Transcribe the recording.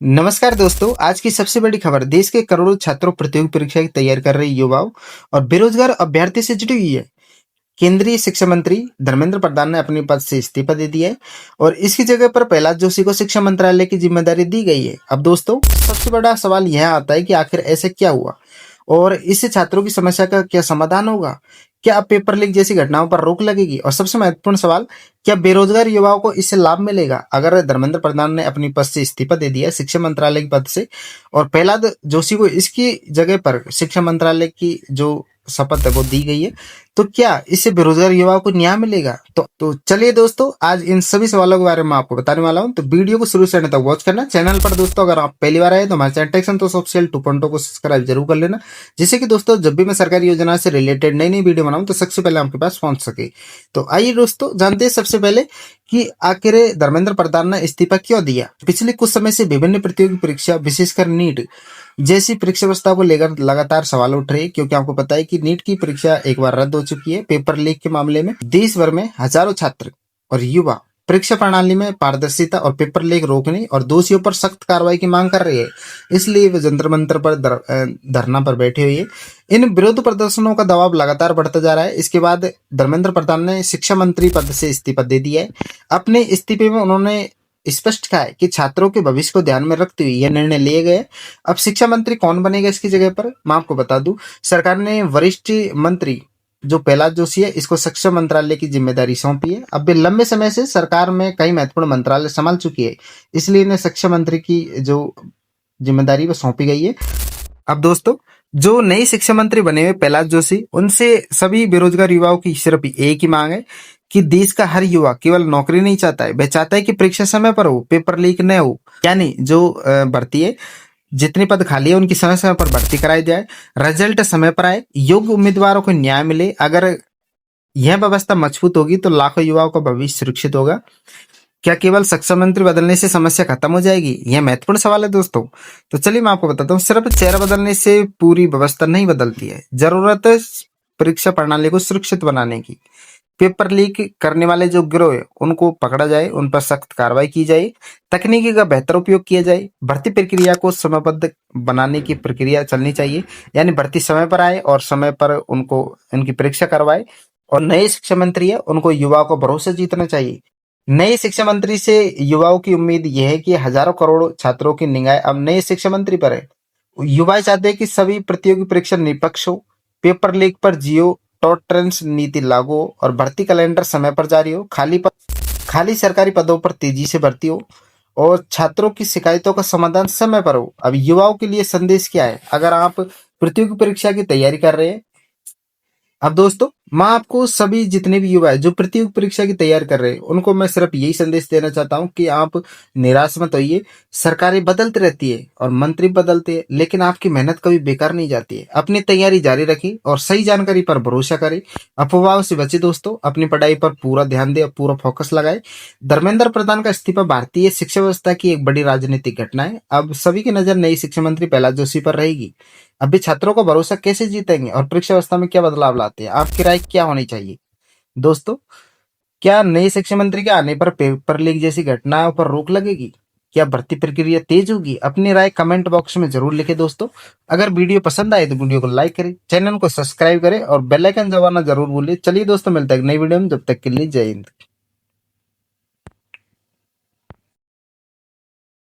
नमस्कार दोस्तों, आज की सबसे बड़ी खबर देश के करोड़ों छात्रों प्रतियोगी परीक्षा की तैयारी कर रहे युवाओं और बेरोजगार अभ्यर्थी से जुड़ी हुई है। केंद्रीय शिक्षा मंत्री धर्मेंद्र प्रधान ने अपने पद से इस्तीफा दे दिया है और इसकी जगह पर प्रहलाद जोशी को शिक्षा मंत्रालय की जिम्मेदारी दी गई है। अब दोस्तों, सबसे बड़ा सवाल यह आता है कि आखिर ऐसे क्या हुआ और इससे छात्रों की समस्या का क्या समाधान होगा? क्या अब पेपर लीक जैसी घटनाओं पर रोक लगेगी? और सबसे महत्वपूर्ण सवाल, क्या बेरोजगार युवाओं को इससे लाभ मिलेगा? अगर धर्मेंद्र प्रधान ने अपनी पद से इस्तीफा दे दिया शिक्षा मंत्रालय के पद से और प्रहलाद जोशी को इसकी जगह पर शिक्षा मंत्रालय की जो शपथ है वो दी गई है, तो क्या इससे बेरोजगार युवाओं को न्याय मिलेगा? तो चलिए दोस्तों, आज इन सभी सवालों के बारे में आपको बताने वाला हूं, तो वीडियो को शुरू से अंत तक वॉच करना। चैनल पर दोस्तों अगर आप पहली बार आए तो हमारे चैनल टेक संतोष ऑफिशियल 2.0 को सब्सक्राइब जरूर कर लेना, जिससे कि दोस्तों जब भी मैं सरकारी योजना से रिलेटेड नई नई वीडियो बनाऊं तो सबसे पहले आपके पास पहुंच सके। तो आइए दोस्तों, जानते हैं सबसे पहले कि आखिर धर्मेंद्र प्रधान ने इस्तीफा क्यों दिया। पिछले कुछ समय से विभिन्न प्रतियोगी परीक्षा, विशेषकर नीट जैसी परीक्षा व्यवस्था को लेकर लगातार सवाल उठ रहे हैं, क्योंकि आपको पता है कि नीट की परीक्षा एक बार रद्द हो चुकी है। पेपर लीक के मामले में देश भर में हजारों छात्र और युवा परीक्षा प्रणाली में पारदर्शिता और पेपर लीक रोकने और दोषियों पर सख्त कार्रवाई की मांग कर रही है। इसलिए वे जंतर मंतर पर धरना पर बैठे हुए हैं। इन विरोध प्रदर्शनों का दबाव लगातार बढ़ता जा रहा है। इसके बाद धर्मेंद्र प्रधान ने शिक्षा मंत्री पद से इस्तीफा दे दिया है। अपने इस्तीफे में उन्होंने स्पष्ट कहा है कि छात्रों के भविष्य को ध्यान में रखते हुए यह निर्णय लिए गए। अब शिक्षा मंत्री कौन बनेगा इसकी जगह पर, मैं आपको बता दूं, सरकार ने वरिष्ठ मंत्री जो प्रहलाद जोशी है इसको शिक्षा मंत्रालय की जिम्मेदारी सौंपी है। अब वे लंबे समय से सरकार में कई महत्वपूर्ण मंत्रालय संभाल चुकी है, इसलिए इन्हें शिक्षा मंत्री की जो जिम्मेदारी वो सौंपी गई है। अब दोस्तों, जो नई शिक्षा मंत्री बने हुए प्रहलाद जोशी, उनसे सभी बेरोजगार युवाओं की सिर्फ एक ही मांग है कि देश का हर युवा केवल नौकरी नहीं चाहता है, वह चाहता है कि परीक्षा समय पर हो, पेपर लीक न हो। यानी जो भर्ती है, जितने पद खाली है उनकी समय समय पर भर्ती कराई जाए, रिजल्ट समय पर आए, योग्य उम्मीदवारों को न्याय मिले। अगर यह व्यवस्था मजबूत होगी तो लाखों युवाओं का भविष्य सुरक्षित होगा। क्या केवल शिक्षा मंत्री बदलने से समस्या खत्म हो जाएगी? यह महत्वपूर्ण सवाल है दोस्तों। तो चलिए मैं आपको बताता हूँ, सिर्फ चेहरा बदलने से पूरी व्यवस्था नहीं बदलती है। जरूरत है परीक्षा प्रणाली को सुरक्षित बनाने की। पेपर लीक करने वाले जो गिरोह है उनको पकड़ा जाए, उन पर सख्त कार्रवाई की जाए, तकनीकी का बेहतर उपयोग किया जाए, भर्ती प्रक्रिया को समयबद्ध बनाने की प्रक्रिया चलनी चाहिए। यानी भर्ती समय पर आए और समय पर उनको उनकी परीक्षा करवाए। और नए शिक्षा मंत्री है उनको युवाओं को भरोसा जीतना चाहिए। नए शिक्षा मंत्री से युवाओं की उम्मीद यह है कि हजारों करोड़ छात्रों की निगाह अब नए शिक्षा मंत्री पर है। युवा चाहते हैं कि सभी प्रतियोगी परीक्षा निष्पक्ष हो, पेपर लीक पर जियो टॉलरेंस नीति लागू हो और भर्ती कैलेंडर समय पर जारी हो। खाली सरकारी पदों पर तेजी से भर्ती हो और छात्रों की शिकायतों का समाधान समय पर हो। अब युवाओं के लिए संदेश क्या है? अगर आप प्रतियोगी परीक्षा की तैयारी कर रहे हैं, अब दोस्तों, मैं आपको सभी जितने भी युवा है जो प्रतियोगी परीक्षा की तैयारी कर रहे हैं उनको मैं सिर्फ यही संदेश देना चाहता हूं कि आप निराश मत होइए। सरकारें बदलती रहती है और मंत्री बदलते हैं, लेकिन आपकी मेहनत कभी बेकार नहीं जाती है। अपनी तैयारी जारी रखें और सही जानकारी पर भरोसा करें। अफवाहों से बचे दोस्तों, अपनी पढ़ाई पर पूरा ध्यान दें और पूरा फोकस लगाए। धर्मेंद्र प्रधान का इस्तीफा भारतीय शिक्षा व्यवस्था की एक बड़ी राजनीतिक घटना है। अब सभी की नजर नई शिक्षा मंत्री प्रहलाद जोशी पर रहेगी। अभी छात्रों का भरोसा कैसे जीतेंगे और परीक्षा व्यवस्था में क्या बदलाव लाते हैं? आपकी राय क्या होनी चाहिए दोस्तों? क्या नए शिक्षा मंत्री के आने पर पेपर लीक जैसी घटनाओं पर रोक लगेगी? क्या भर्ती प्रक्रिया तेज होगी? अपनी राय कमेंट बॉक्स में जरूर लिखें दोस्तों। अगर वीडियो पसंद आए तो वीडियो को लाइक करें, चैनल को सब्सक्राइब करें और बेल आइकन दबाना जरूर भूलें। चलिए दोस्तों, मिलते हैं एक नई वीडियो में, जब तक के लिए जय हिंद।